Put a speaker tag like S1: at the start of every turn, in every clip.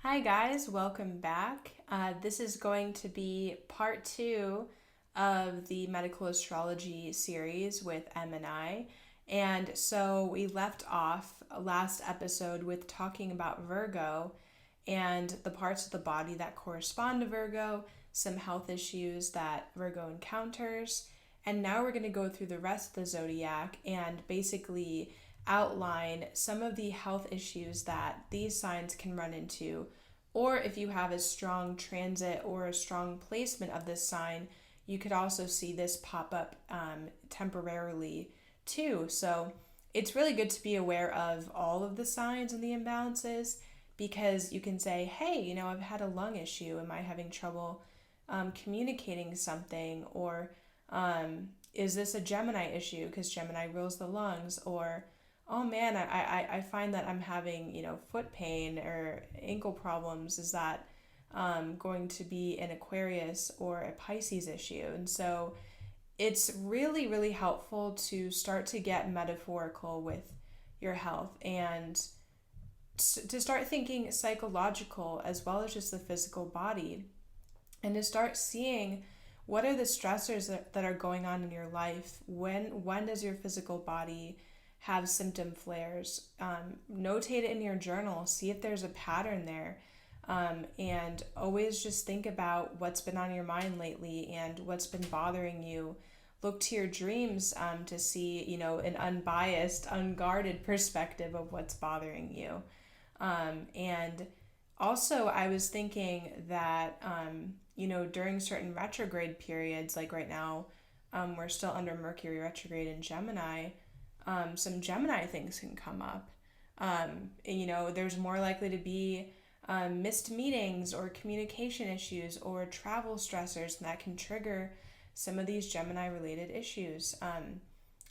S1: Hi guys, welcome back. This is going to be part two of the medical astrology series with Em and I. And so we left off last episode with talking about Virgo and the parts of the body that correspond to Virgo, some health issues that Virgo encounters. And now we're going to go through the rest of the zodiac and basically outline some of the health issues that these signs can run into, or if you have a strong transit or a strong placement of this sign, you could also see this pop up temporarily too. So it's really good to be aware of all of the signs and the imbalances, because you can say, hey, I've had a lung issue. Am I having trouble communicating something? Or is this a Gemini issue because Gemini rules the lungs? Or, oh man, I find that I'm having, foot pain or ankle problems. Is that going to be an Aquarius or a Pisces issue? And so it's really, really helpful to start to get metaphorical with your health and to start thinking psychological as well as just the physical body, and to start seeing what are the stressors that are going on in your life. When does your physical body have symptom flares? Notate it in your journal, see if there's a pattern there, and always just think about what's been on your mind lately and what's been bothering you. Look to your dreams to see, an unbiased, unguarded perspective of what's bothering you. And also, I was thinking that, during certain retrograde periods, like right now, we're still under Mercury retrograde in Gemini, some Gemini things can come up. There's more likely to be missed meetings or communication issues or travel stressors, and that can trigger some of these Gemini related issues.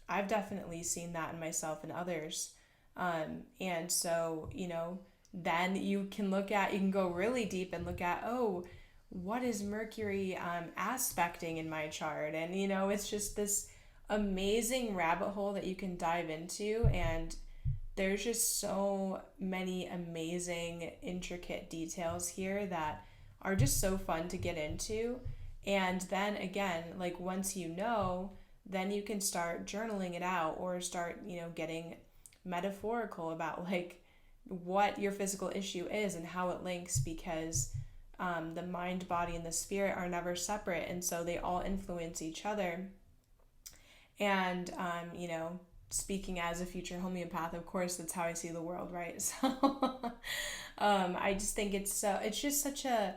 S1: I've definitely seen that in myself and others. And so, then you can you can go really deep and look at, oh, what is Mercury aspecting in my chart? And, it's just this amazing rabbit hole that you can dive into. And there's just so many amazing, intricate details here that are just so fun to get into. And then again, like once then you can start journaling it out, or start, getting metaphorical about like what your physical issue is and how it links, because the mind, body, and the spirit are never separate, and so they all influence each other. And speaking as a future homeopath, of course, that's how I see the world, right? So I just think it's just such a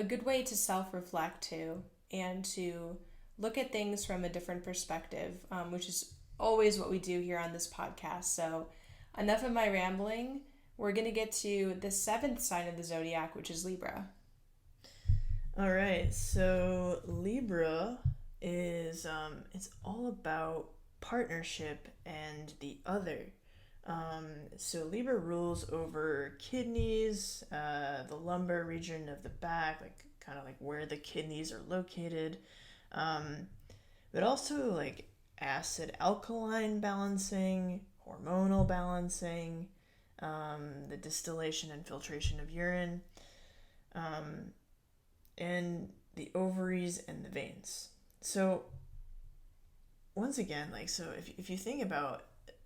S1: good way to self-reflect too, and to look at things from a different perspective, which is always what we do here on this podcast. So enough of my rambling. We're going to get to the seventh sign of the zodiac, which is Libra.
S2: All right, so Libra is it's all about partnership and the other. So Libra rules over kidneys, the lumbar region of the back, like kind of like where the kidneys are located, but also like acid alkaline balancing, hormonal balancing, the distillation and filtration of urine, and the ovaries and the veins. So once again, like, so if you think about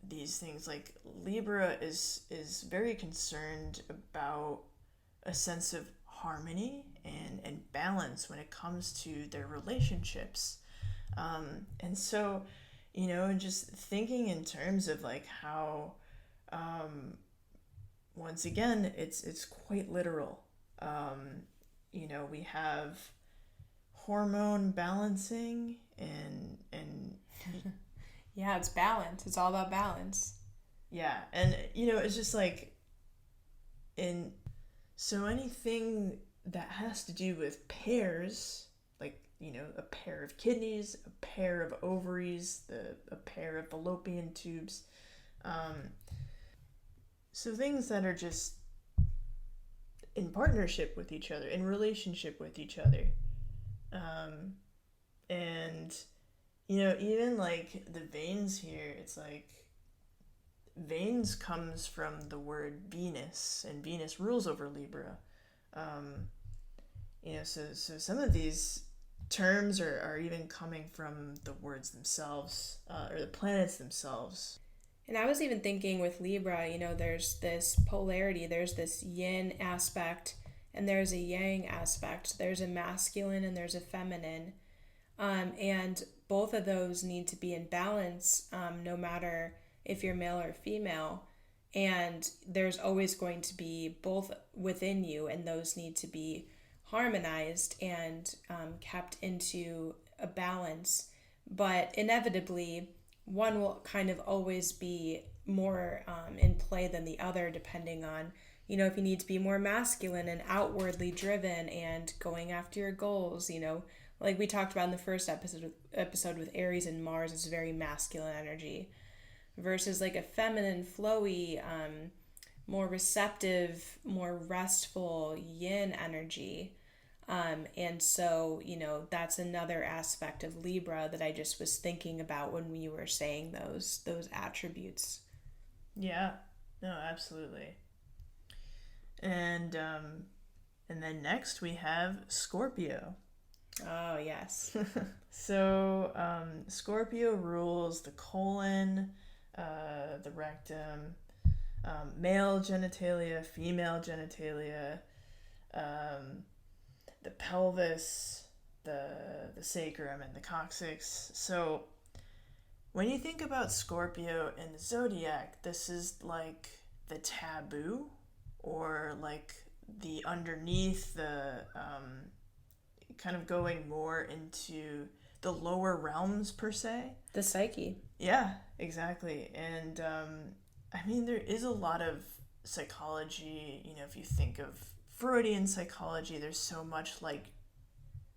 S2: these things, like Libra is very concerned about a sense of harmony and balance when it comes to their relationships. And so, just thinking in terms of like how, once again, it's quite literal. We have hormone balancing and
S1: Yeah, it's balance. It's all about balance.
S2: yeah, and it's just like in so anything that has to do with pairs, like a pair of kidneys, a pair of ovaries, a pair of fallopian tubes, so things that are just in partnership with each other, in relationship with each other. And even like the veins here, it's like veins comes from the word Venus, and Venus rules over Libra. Um, so some of these terms are even coming from the words themselves, or the planets themselves.
S1: And I was even thinking with Libra, there's this polarity, there's this yin aspect, and there's a yang aspect. There's a masculine and there's a feminine. And both of those need to be in balance, no matter if you're male or female. And there's always going to be both within you, and those need to be harmonized and kept into a balance. But inevitably, one will kind of always be more in play than the other, depending on, if you need to be more masculine and outwardly driven and going after your goals, like we talked about in the first episode with Aries and Mars, is very masculine energy versus like a feminine, flowy, more receptive, more restful yin energy. And so, that's another aspect of Libra that I just was thinking about when we were saying those attributes.
S2: Yeah, no, absolutely. And then next we have Scorpio.
S1: Oh, yes.
S2: So Scorpio rules the colon, the rectum, male genitalia, female genitalia, the pelvis, the sacrum, and the coccyx. So when you think about Scorpio in the zodiac, this is like the taboo, or like the underneath, the kind of going more into the lower realms per se.
S1: The psyche.
S2: Yeah, exactly. And I mean, there is a lot of psychology, if you think of Freudian psychology, there's so much like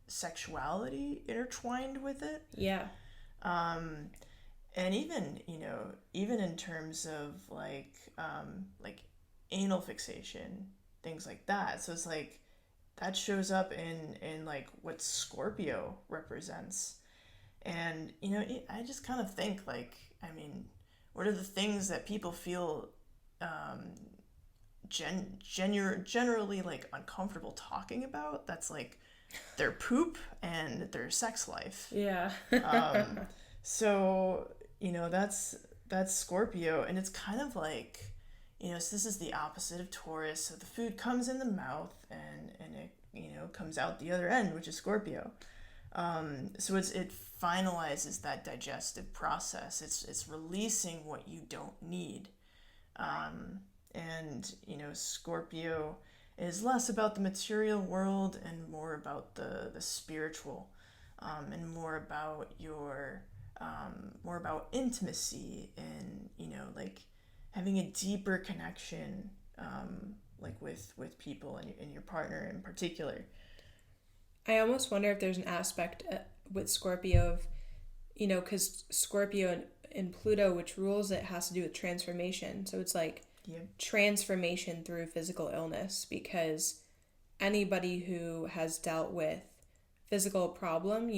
S2: sexuality intertwined with it.
S1: Yeah.
S2: And even, even in terms of like anal fixation, things like that. So it's like that shows up in like what Scorpio represents. And I just kind of think like, I mean, what are the things that people feel generally like uncomfortable talking about? That's like their poop and their sex life.
S1: Yeah.
S2: So that's Scorpio, and it's kind of like, so this is the opposite of Taurus. So the food comes in the mouth and it comes out the other end, which is Scorpio. So it finalizes that digestive process. It's releasing what you don't need. And Scorpio is less about the material world and more about the spiritual, and more about more about intimacy and like having a deeper connection, like with people and your partner in particular.
S1: I almost wonder if there's an aspect with Scorpio of, because Scorpio and Pluto, which rules it, has to do with transformation. So it's like transformation through physical illness, because anybody who has dealt with physical problem,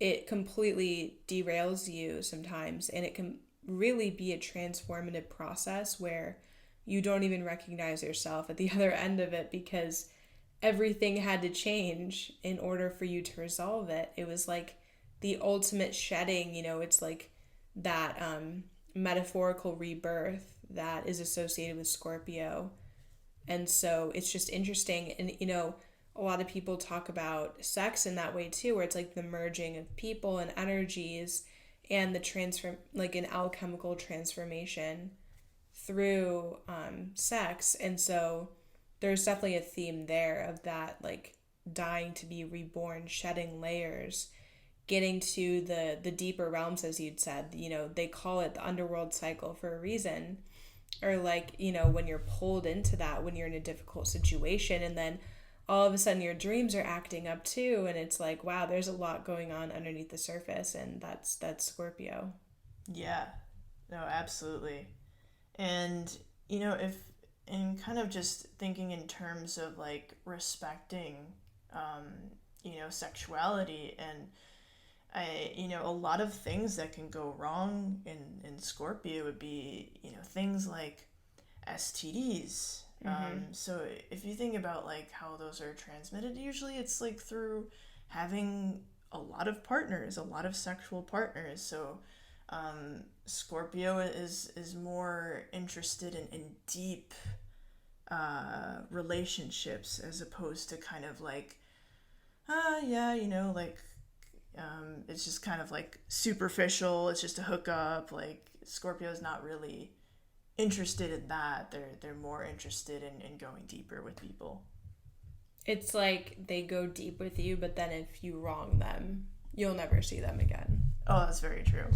S1: it completely derails you sometimes, and it can really be a transformative process where you don't even recognize yourself at the other end of it, because everything had to change in order for you to resolve it. It was like the ultimate shedding, it's like that metaphorical rebirth that is associated with Scorpio. And so it's just interesting. And, a lot of people talk about sex in that way too, where it's like the merging of people and energies and the like an alchemical transformation through sex. And so there's definitely a theme there of that, like dying to be reborn, shedding layers, getting to the deeper realms, as you'd said. They call it the underworld cycle for a reason. Or like, when you're pulled into that, when you're in a difficult situation, and then all of a sudden your dreams are acting up too, and it's like, wow, there's a lot going on underneath the surface, and that's Scorpio.
S2: Yeah, no, absolutely. And if and kind of just thinking in terms of like respecting sexuality, and a lot of things that can go wrong in Scorpio would be things like STDs, So if you think about like how those are transmitted, usually it's like through having a lot of partners, a lot of sexual partners. So Scorpio is more interested in deep relationships as opposed to kind of like, yeah, like it's just kind of like superficial. It's just a hookup. Like Scorpio's not really interested in that. They're more interested in going deeper with people.
S1: It's like they go deep with you, but then if you wrong them, you'll never see them again.
S2: Oh, that's very true.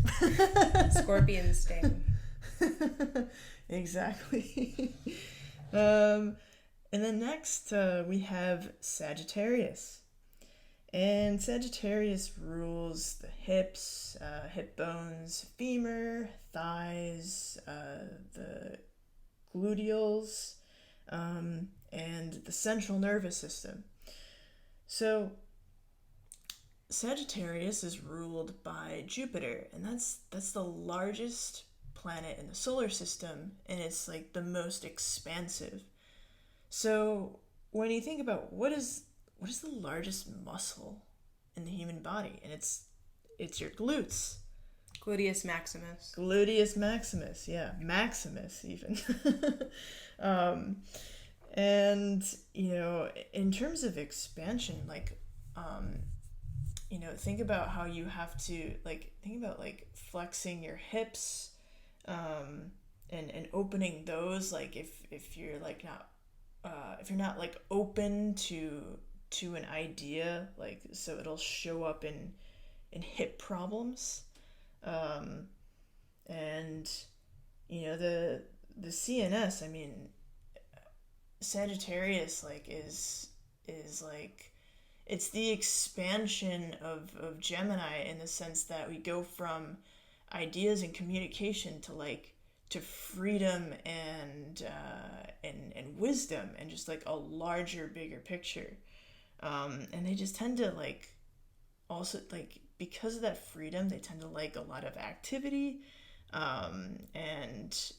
S1: Scorpion sting.
S2: Exactly. And then next we have Sagittarius. And Sagittarius rules the hips, hip bones, femur, thighs, the gluteals, and the central nervous system. So Sagittarius is ruled by Jupiter, and that's the largest planet in the solar system, and it's like the most expansive. So when you think about what is the largest muscle in the human body, and it's your glutes.
S1: Gluteus maximus.
S2: Gluteus maximus, yeah, Maximus even. And in terms of expansion, like think about how you have to think about flexing your hips, and opening those, like if you're like not if you're not like open to an idea, like, so it'll show up in hip problems, and the CNS, I mean, Sagittarius is like, it's the expansion of Gemini, in the sense that we go from ideas and communication to freedom and wisdom, and just like a larger, bigger picture. And they just tend to also because of that freedom, they tend to like a lot of activity. And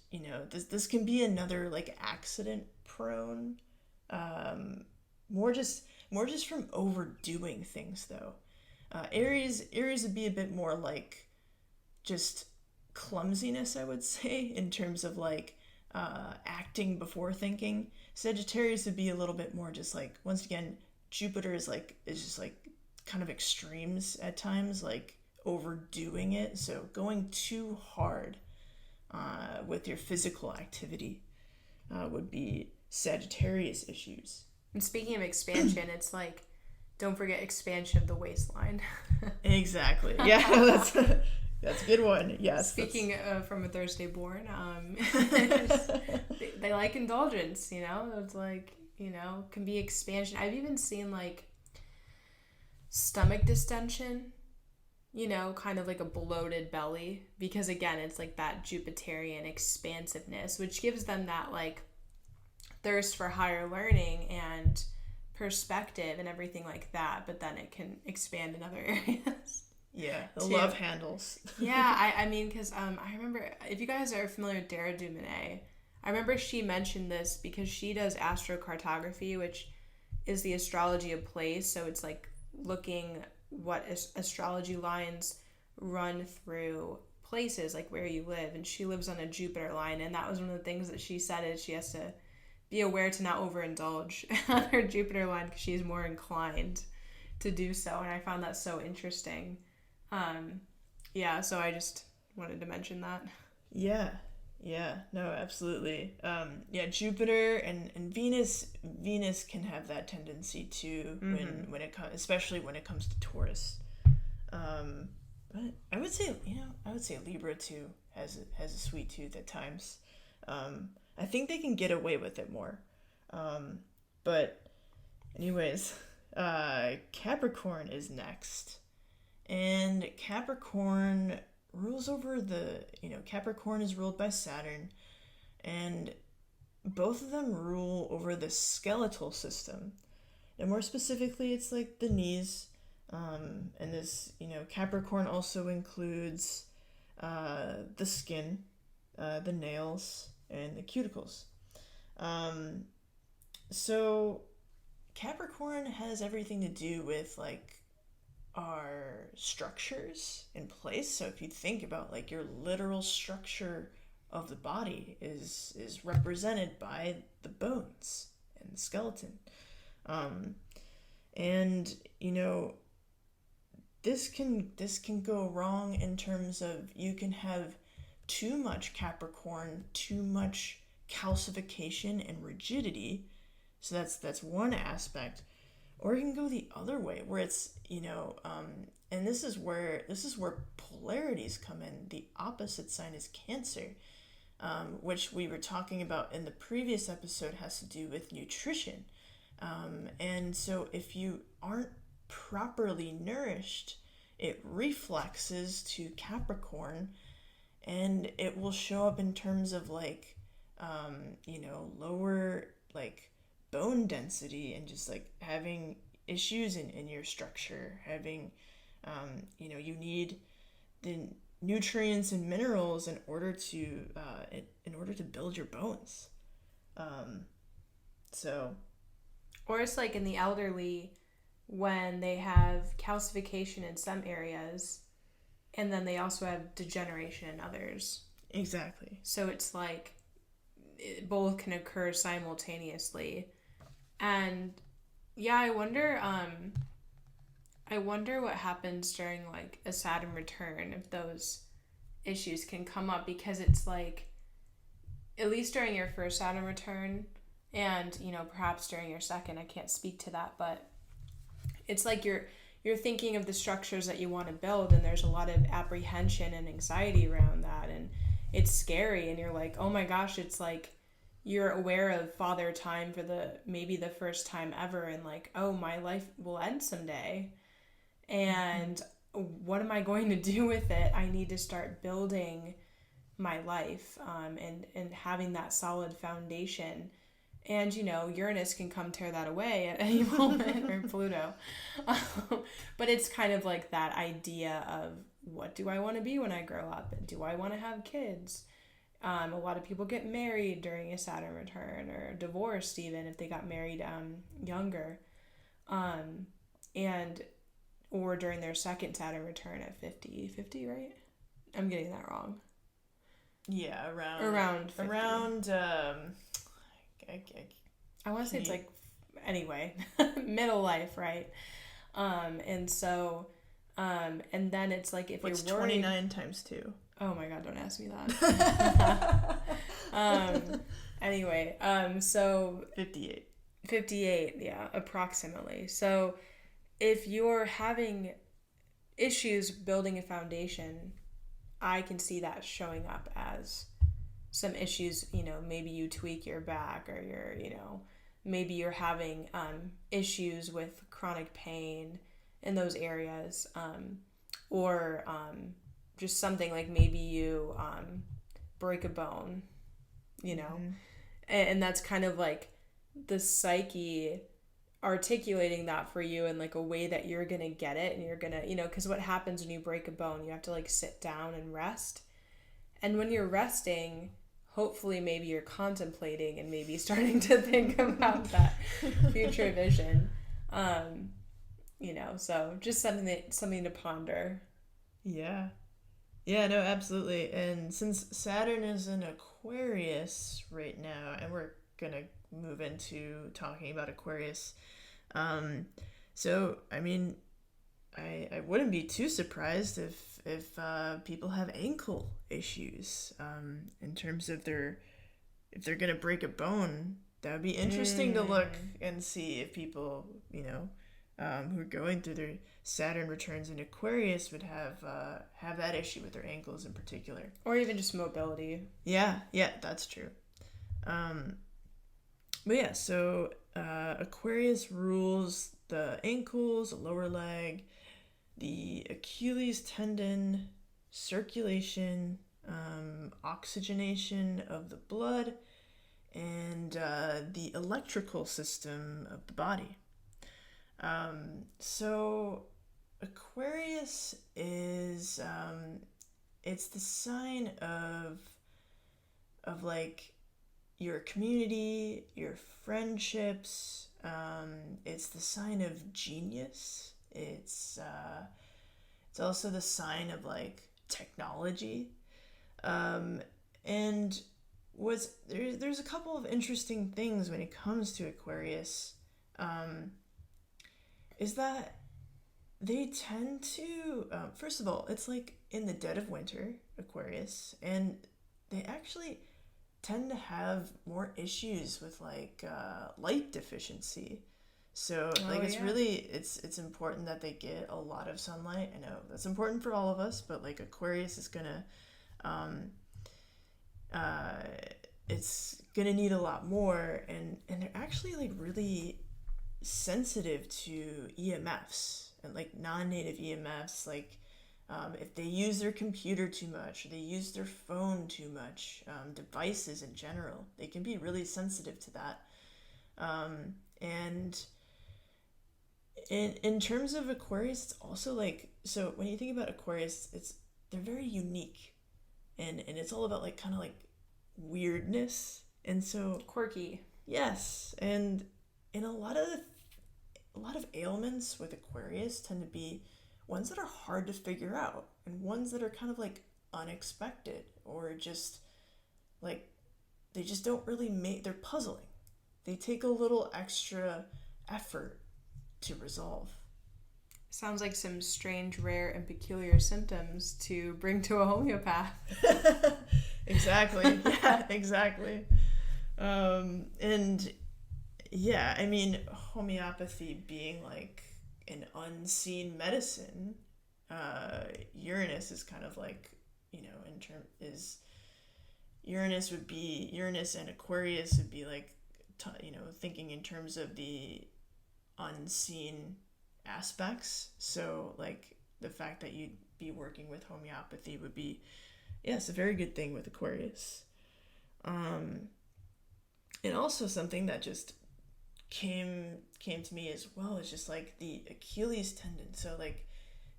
S2: this can be another accident prone, more just from overdoing things, though. Aries would be a bit more like just clumsiness, I would say, in terms of acting before thinking. Sagittarius would be a little bit more just once again, Jupiter is just kind of extremes at times, overdoing it. So going too hard with your physical activity would be Sagittarius issues.
S1: And speaking of expansion, it's don't forget expansion of the waistline.
S2: Exactly. Yeah, that's a good one. Yes.
S1: Speaking from a Thursday born, they like indulgence, It's can be expansion. I've even seen stomach distension, kind of like a bloated belly, because again, it's that Jupiterian expansiveness, which gives them that thirst for higher learning and perspective and everything like that, but then it can expand in other areas.
S2: Yeah, the love handles.
S1: Yeah, I mean, because I remember, if you guys are familiar with Dara Dumonet, I remember she mentioned this because she does astrocartography, which is the astrology of place. So it's looking what astrology lines run through places, where you live. And she lives on a Jupiter line. And that was one of the things that she said, is she has to be aware to not overindulge on her Jupiter line, because she's more inclined to do so. And I found that so interesting. Yeah, so I just wanted to mention that.
S2: Yeah, no, absolutely. Yeah, Jupiter and Venus can have that tendency too, when it comes, especially when it comes to Taurus. But I would say Libra too has a sweet tooth at times. I think they can get away with it more. But anyways, Capricorn is next. And Capricorn rules over Capricorn is ruled by Saturn, and both of them rule over the skeletal system. And more specifically, it's the knees. And this, Capricorn also includes the skin, the nails, and the cuticles. So Capricorn has everything to do with like our structures in place. So if you think about like your literal structure of the body is represented by the bones and the skeleton. Um, and you know, this can go wrong in terms of you can have too much Capricorn, too much calcification and rigidity. So that's one aspect. Or you can go the other way where it's, and this is where polarities come in. The opposite sign is Cancer, which we were talking about in the previous episode, has to do with nutrition. And so if you aren't properly nourished, it reflexes to Capricorn, and it will show up in terms of like, lower like bone density, and just like having issues in your structure, having, you need the nutrients and minerals in order to build your bones. Um, so
S1: Or it's like in the elderly when they have calcification in some areas and then they also have degeneration in others.
S2: exactly.
S1: So it's like both can occur simultaneously. And yeah, I wonder what happens during like a Saturn return if those issues can come up, because it's like at least during your first Saturn return and perhaps during your second, I can't speak to that, but it's like you're thinking of the structures that you want to build, and there's a lot of apprehension and anxiety around that, and it's scary, and you're like, oh my gosh, it's like you're aware of father time for maybe the first time ever, and like, oh, my life will end someday, and what am I going to do with it? I need to start building my life, and having that solid foundation. And Uranus can come tear that away at any moment, or Pluto. But it's kind of like that idea of, what do I want to be when I grow up? Do I want to have kids? A lot of people get married during a Saturn return, or divorced even if they got married younger, and or during their second Saturn return at 50, right? I'm getting that wrong.
S2: Yeah,
S1: Around 50. I want to say it's like, anyway, middle life, right? And so, and then it's like, if
S2: what's
S1: you're worried,
S2: 29 times 2?
S1: oh my God, don't ask me that. Anyway, so 58, yeah, approximately. So if you're having issues building a foundation, I can see that showing up as some issues. Maybe you tweak your back, or maybe you're having issues with chronic pain in those areas, or just something like, maybe you break a bone,
S2: Mm-hmm.
S1: and that's kind of like the psyche articulating that for you in like a way that you're gonna get it, and you're gonna, because what happens when you break a bone, you have to like sit down and rest, and when you're resting, hopefully maybe you're contemplating and maybe starting to think about that future vision. So just something to ponder.
S2: Yeah. Yeah, no, absolutely. And since Saturn is in Aquarius right now, and we're gonna move into talking about Aquarius, so I mean, I wouldn't be too surprised if people have ankle issues, in terms of if they're gonna break a bone. That would be interesting to look and see if people, who are going through their Saturn returns in Aquarius would have that issue with their ankles in particular,
S1: or even just mobility.
S2: Yeah, that's true. But yeah, so Aquarius rules the ankles, the lower leg, the Achilles tendon, circulation, oxygenation of the blood, and the electrical system of the body. So Aquarius is it's the sign of like your community, your friendships. It's the sign of genius. It's also the sign of like technology. Um, and there's a couple of interesting things when it comes to Aquarius. Um, is that they tend to first of all, it's like in the dead of winter, Aquarius, and they actually tend to have more issues with like light deficiency. So like
S1: Oh,
S2: it's
S1: yeah.
S2: really it's important that they get a lot of sunlight. I know that's important for all of us, but like Aquarius is gonna um, uh, it's gonna need a lot more, and they're actually like really sensitive to EMFs and like non-native EMFs, like if they use their computer too much or they use their phone too much, devices in general, they can be really sensitive to that. And in terms of Aquarius, it's also like, so when you think about Aquarius, it's they're very unique, and it's all about like kind of like weirdness, and so
S1: Quirky.
S2: yes, and a lot of ailments with Aquarius tend to be ones that are hard to figure out and ones that are kind of like unexpected or just like they just don't really make, they're puzzling. They take a little extra effort to resolve.
S1: Sounds like some strange, rare, and peculiar symptoms to bring to a homeopath.
S2: Exactly. Yeah, exactly. And yeah, I mean, homeopathy being like an unseen medicine, Uranus is kind of like, in term is Uranus and Aquarius would be like, thinking in terms of the unseen aspects. So like the fact that you'd be working with homeopathy would be, yes, a very good thing with Aquarius. Um, and also something that just came to me as well is just like the Achilles tendon. So like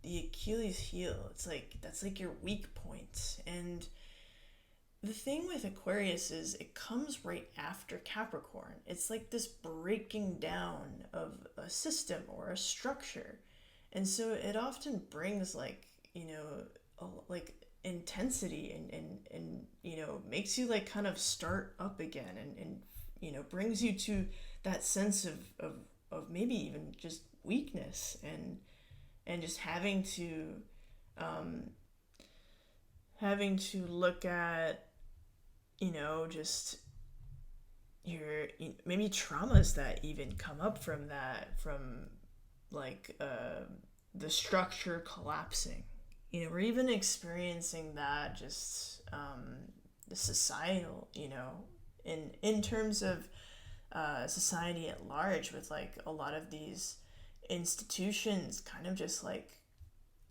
S2: the Achilles heel, it's like that's like your weak point. And the thing with Aquarius is it comes right after Capricorn. It's like this breaking down of a system or a structure. And so it often brings like, like intensity and makes you like kind of start up again and brings you to that sense of maybe even just weakness and just um, having to look at just your maybe traumas that even come up from that, from like the structure collapsing, we're even experiencing that, just the societal, in terms of society at large, with like a lot of these institutions kind of just like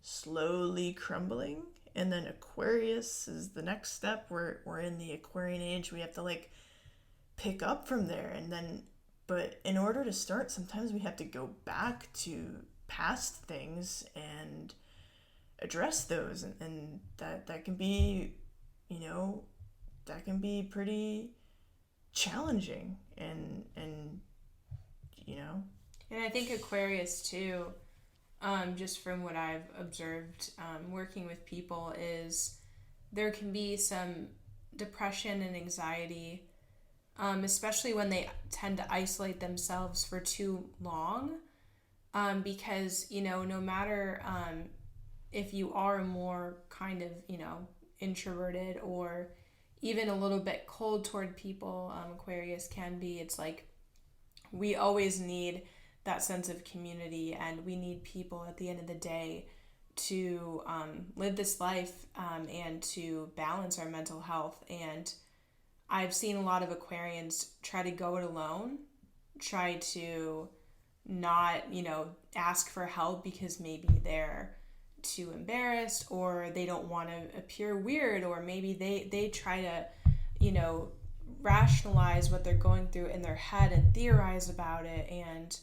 S2: slowly crumbling. And then Aquarius is the next step. We're in the Aquarian age. We have to like pick up from there. And then, but in order to start, sometimes we have to go back to past things and address those. And that can be, that can be pretty challenging. And, you know,
S1: And I think Aquarius, too, just from what I've observed working with people, is there can be some depression and anxiety, especially when they tend to isolate themselves for too long. Because, no matter if you are more kind of, introverted or even a little bit cold toward people, Aquarius can be, it's like we always need that sense of community, and we need people at the end of the day to live this life and to balance our mental health. And I've seen a lot of Aquarians try to go it alone, try to not, ask for help because maybe they're too embarrassed or they don't want to appear weird, or maybe they try to, rationalize what they're going through in their head and theorize about it, and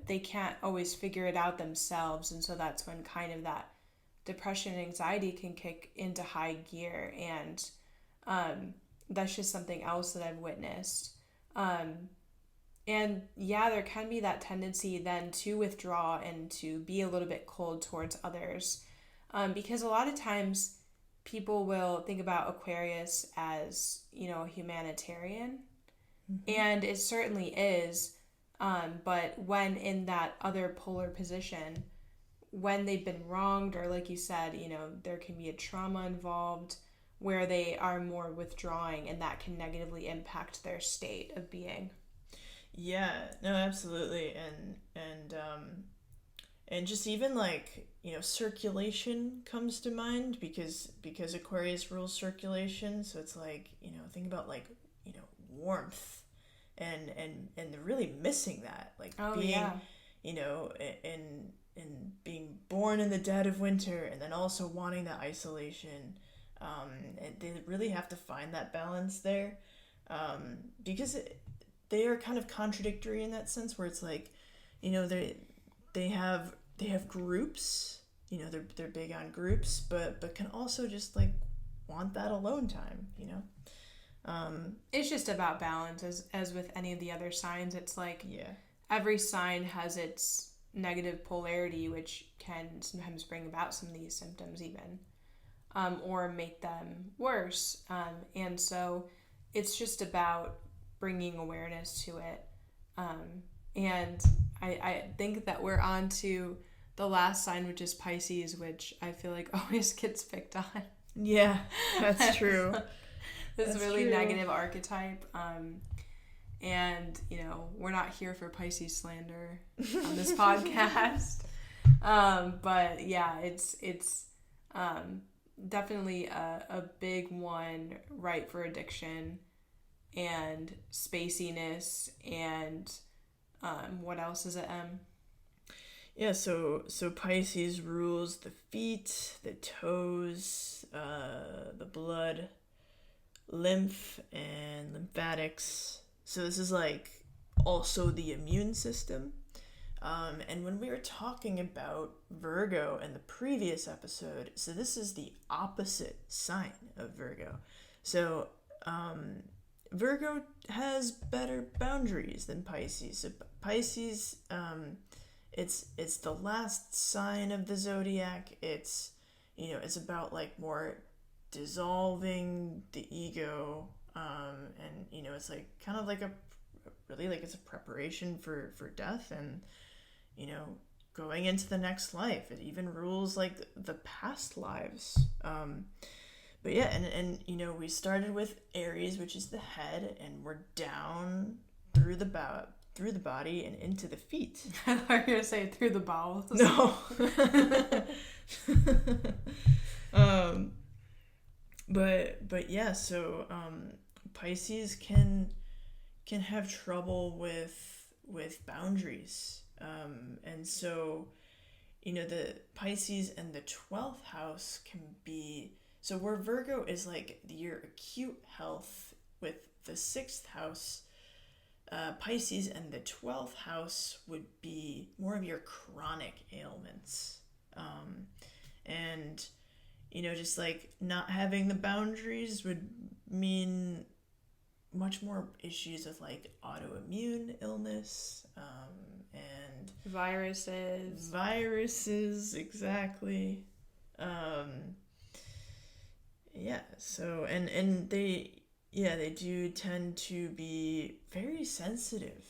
S1: they can't always figure it out themselves. And so that's when kind of that depression and anxiety can kick into high gear. And that's just something else that I've witnessed. Um, and yeah, there can be that tendency then to withdraw and to be a little bit cold towards others. Because a lot of times people will think about Aquarius as, humanitarian.
S2: Mm-hmm.
S1: And it certainly is. But when in that other polar position, when they've been wronged, or like you said, there can be a trauma involved where they are more withdrawing, and that can negatively impact their state of being.
S2: Yeah, no, absolutely. And just even like, circulation comes to mind because Aquarius rules circulation, so it's like, think about like, warmth and they're really missing that. Like
S1: Oh,
S2: being,
S1: yeah.
S2: in being born in the dead of winter and then also wanting that isolation. And they really have to find that balance there. Because they are kind of contradictory in that sense where it's like, they have groups, they're big on groups, but can also just like want that alone time.
S1: It's just about balance, as with any of the other signs. It's like
S2: Yeah.
S1: every sign has its negative polarity, which can sometimes bring about some of these symptoms, even, or make them worse. And so it's just about bringing awareness to it. And I think that we're on to the last sign, which is Pisces, which I feel like always gets picked on.
S2: Yeah, that's true.
S1: This
S2: That's
S1: really
S2: true.
S1: negative archetype. And, we're not here for Pisces slander on this podcast. But yeah, it's definitely a big one, right, for addiction and spaciness and what else is it?
S2: Yeah, so Pisces rules the feet, the toes, the blood, lymph, and lymphatics. So this is like also the immune system. And when we were talking about Virgo in the previous episode, so this is the opposite sign of Virgo. So Virgo has better boundaries than Pisces. So Pisces, it's the last sign of the zodiac. It's about like more dissolving the ego, and it's like kind of like a really like it's a preparation for death and going into the next life. It even rules like the past lives. But yeah, and we started with Aries, which is the head, and we're down through the body and into the feet.
S1: I thought you were gonna say through the bowels.
S2: No. But yeah, so Pisces can have trouble with boundaries. And so the Pisces and the 12th house can be, so where Virgo is like your acute health, with the 6th house, Pisces and the 12th house would be more of your chronic ailments. And just like not having the boundaries would mean much more issues with like autoimmune illness, and viruses, exactly. Yeah, so and they do tend to be very sensitive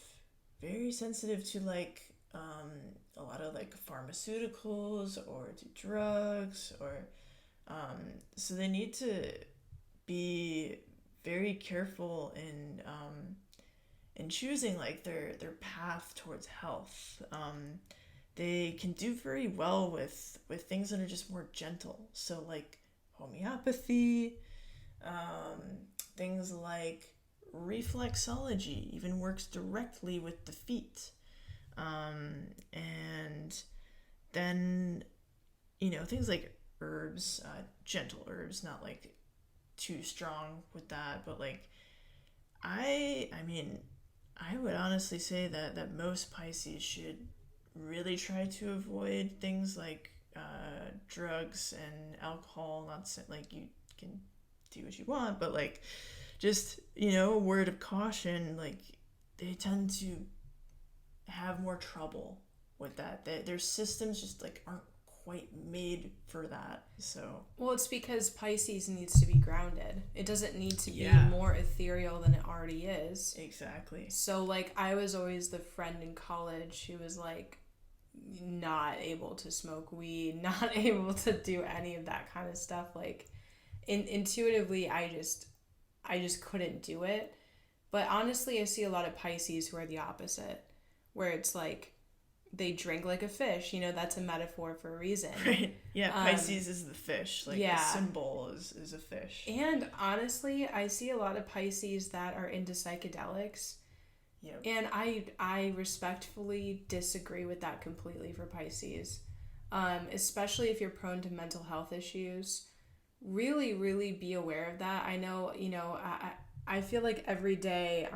S2: to like a lot of like pharmaceuticals or to drugs, or so they need to be very careful in choosing like their path towards health. They can do very well with things that are just more gentle. So like homeopathy, things like reflexology even works directly with the feet. And then things like herbs, gentle herbs, not like too strong with that, but like I mean I would honestly say that most Pisces should really try to avoid things like drugs and alcohol. Not like you can do what you want, but like just, a word of caution, like, they tend to have more trouble with that. Their systems just, like, aren't quite made for that. So,
S1: well, it's because Pisces needs to be grounded. It doesn't need to be more ethereal than it already is.
S2: Exactly.
S1: So, like, I was always the friend in college who was, like, not able to smoke weed, not able to do any of that kind of stuff. Like, intuitively, I just couldn't do it. But honestly, I see a lot of Pisces who are the opposite, where it's like they drink like a fish. That's a metaphor for a reason.
S2: Right. Yeah, Pisces is the fish. Like, the symbol is a fish.
S1: And honestly, I see a lot of Pisces that are into psychedelics.
S2: Yep.
S1: And I respectfully disagree with that completely for Pisces. Especially if you're prone to mental health issues. Really, really be aware of that. I know, I feel like every day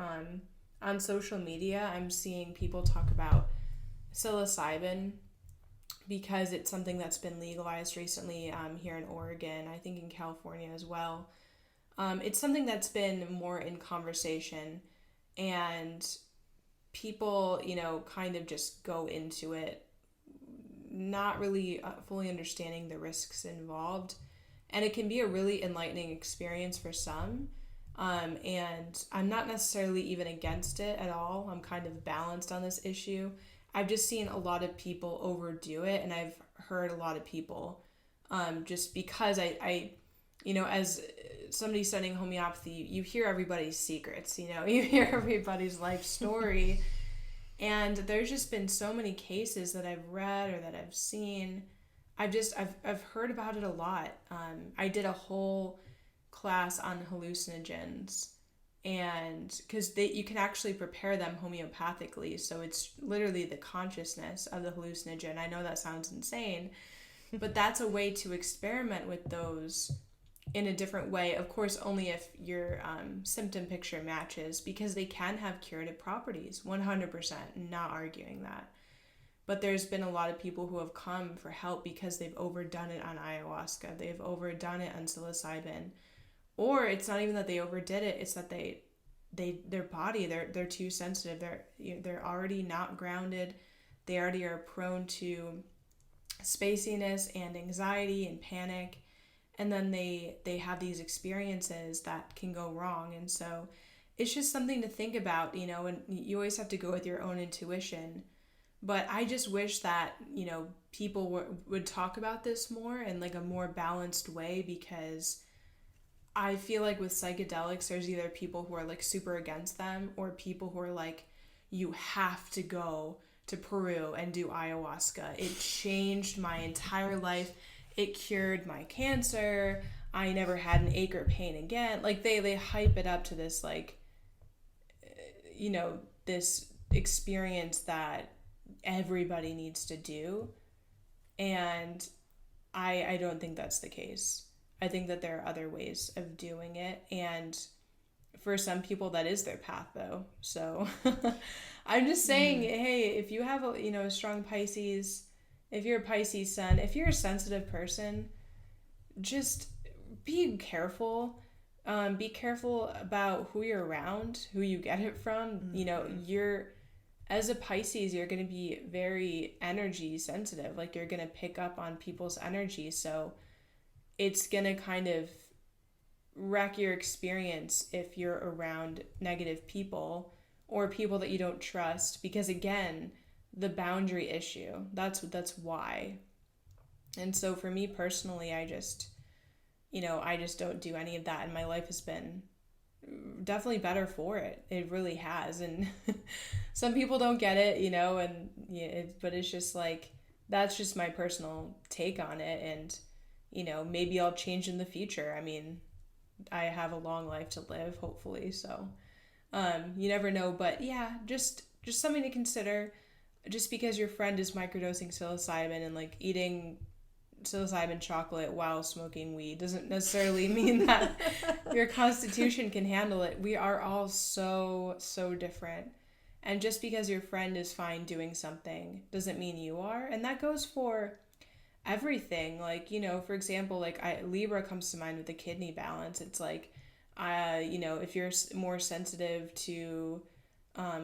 S1: on social media, I'm seeing people talk about psilocybin because it's something that's been legalized recently here in Oregon, I think in California as well. It's something that's been more in conversation, and people, kind of just go into it not really fully understanding the risks involved. And it can be a really enlightening experience for some. And I'm not necessarily even against it at all. I'm kind of balanced on this issue. I've just seen a lot of people overdo it, and I've heard a lot of people just because I as somebody studying homeopathy, you hear everybody's secrets, you hear everybody's life story. And there's just been so many cases that I've read or that I've seen. I've heard about it a lot. I did a whole class on hallucinogens, and because you can actually prepare them homeopathically, so it's literally the consciousness of the hallucinogen. I know that sounds insane, but that's a way to experiment with those in a different way. Of course, only if your symptom picture matches, because they can have curative properties. 100%, not arguing that. But there's been a lot of people who have come for help because they've overdone it on ayahuasca. They've overdone it on psilocybin. Or it's not even that they overdid it, it's that their body, they're too sensitive. They're already not grounded. They already are prone to spaciness and anxiety and panic. And then they have these experiences that can go wrong. And so it's just something to think about, and you always have to go with your own intuition. But I just wish that, people would talk about this more in like a more balanced way, because I feel like with psychedelics, there's either people who are like super against them, or people who are like, you have to go to Peru and do ayahuasca. It changed my entire life. It cured my cancer. I never had an ache or pain again. Like they hype it up to this like, this experience that everybody needs to do. And I don't think that's the case. I think that there are other ways of doing it. And for some people, that is their path, though. So I'm just saying, hey, if you have a strong Pisces, if you're a Pisces sun, if you're a sensitive person, just be careful. Be careful about who you're around, who you get it from. Mm-hmm. As a Pisces, you're going to be very energy sensitive. Like, you're going to pick up on people's energy. So it's going to kind of wreck your experience if you're around negative people or people that you don't trust. Because, again, the boundary issue, that's why. And so for me personally, I just don't do any of that. And my life has been definitely better for it. It really has. And some people don't get it, but it's just like, that's just my personal take on it. And, maybe I'll change in the future. I mean, I have a long life to live, hopefully. So, you never know, but yeah, just something to consider. Just because your friend is microdosing psilocybin and like eating psilocybin chocolate while smoking weed doesn't necessarily mean that your constitution can handle it. We are all so different, and just because your friend is fine doing something doesn't mean you are. And that goes for everything. Like, for example, like Libra comes to mind with the kidney balance. It's like if you're more sensitive to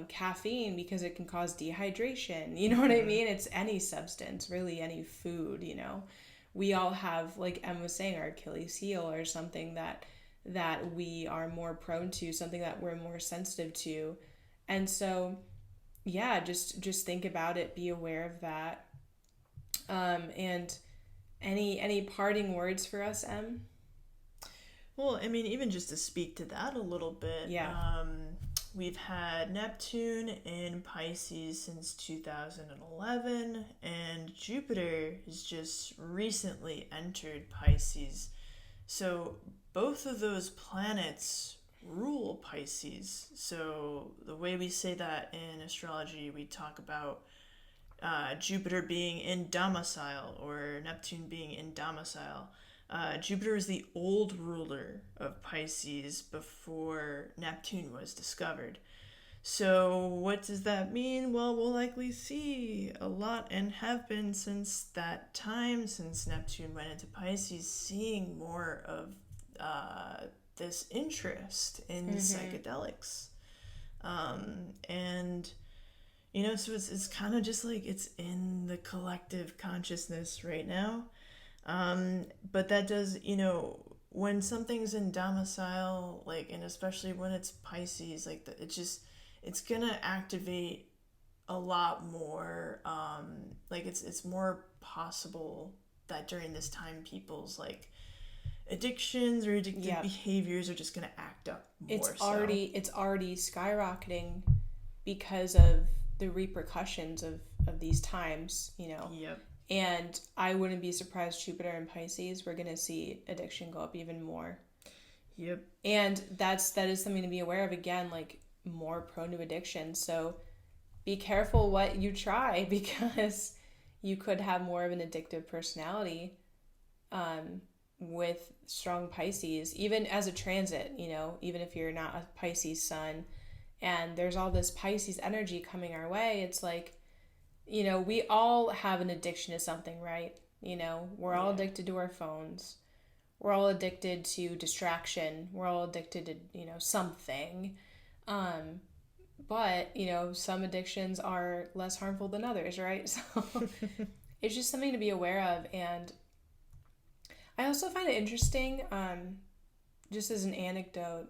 S1: caffeine because it can cause dehydration. You know what I
S2: Mm-hmm.
S1: mean? It's any substance, really any food. We all have, like Em was saying, our Achilles heel or something that we are more prone to, something that we're more sensitive to. And so, yeah, just think about it, be aware of that. And any parting words for us, Em?
S2: Well, I mean, even just to speak to that a little bit,
S1: Yeah.
S2: we've had Neptune in Pisces since 2011, and Jupiter has just recently entered Pisces. So both of those planets rule Pisces. So the way we say that in astrology, we talk about Jupiter being in domicile or Neptune being in domicile. Jupiter is the old ruler of Pisces before Neptune was discovered. So, what does that mean? Well, we'll likely see a lot and have been since that time, since Neptune went into Pisces, seeing more of this interest in
S1: Mm-hmm.
S2: psychedelics. And so it's kind of just like it's in the collective consciousness right now. But that does, when something's in domicile, like, and especially when it's Pisces, like, it's gonna activate a lot more. Like, it's more possible that during this time, people's, like, addictions or addictive
S1: Yep.
S2: behaviors are just gonna act up
S1: It's
S2: more so.
S1: already it's already skyrocketing because of the repercussions of these times.
S2: Yep.
S1: And I wouldn't be surprised Jupiter and Pisces, we're gonna see addiction go up even more.
S2: Yep.
S1: And that is something to be aware of, again, like more prone to addiction. So be careful what you try because you could have more of an addictive personality um, with strong Pisces, even as a transit, even if you're not a Pisces sun and there's all this Pisces energy coming our way. It's like, we all have an addiction to something, right? We're all
S2: Yeah.
S1: addicted to our phones. We're all addicted to distraction. We're all addicted to something. Um, but some addictions are less harmful than others, right? So it's just something to be aware of. And I also find it interesting, just as an anecdote,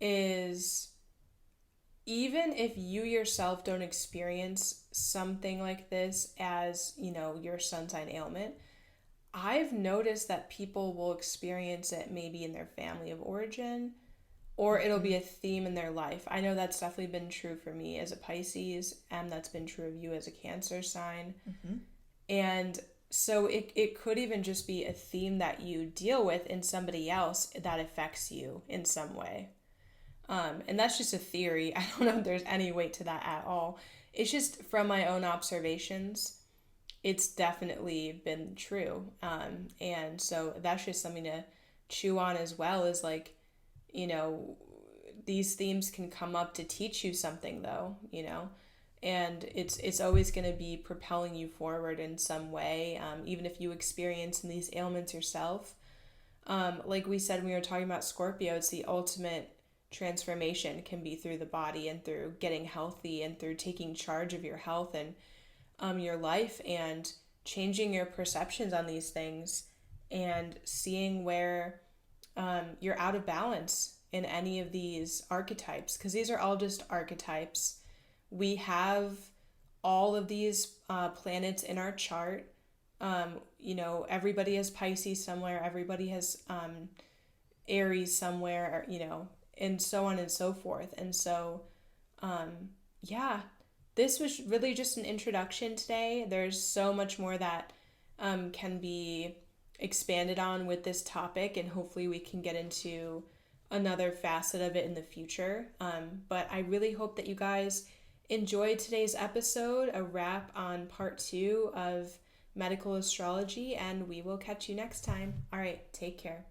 S1: is even if you yourself don't experience something like this as your sun sign ailment, I've noticed that people will experience it maybe in their family of origin, or it'll
S2: Mm-hmm.
S1: be a theme in their life. I know that's definitely been true for me as a Pisces, and that's been true of you as a Cancer sign.
S2: Mm-hmm.
S1: And so it could even just be a theme that you deal with in somebody else that affects you in some way. And that's just a theory. I don't know if there's any weight to that at all. It's just from my own observations, it's definitely been true. And so that's just something to chew on as well, is like, you know, these themes can come up to teach you something though. And it's always going to be propelling you forward in some way, even if you experience these ailments yourself. Like we said when we were talking about Scorpio, it's the ultimate transformation can be through the body and through getting healthy and through taking charge of your health and your life and changing your perceptions on these things and seeing where you're out of balance in any of these archetypes, because these are all just archetypes. We have all of these planets in our chart. Everybody has Pisces somewhere, everybody has Aries somewhere, and so on and so forth. And so, yeah, this was really just an introduction today. There's so much more that can be expanded on with this topic, and hopefully we can get into another facet of it in the future. But I really hope that you guys enjoyed today's episode, a wrap on part 2 of medical astrology, and we will catch you next time. All right, take care.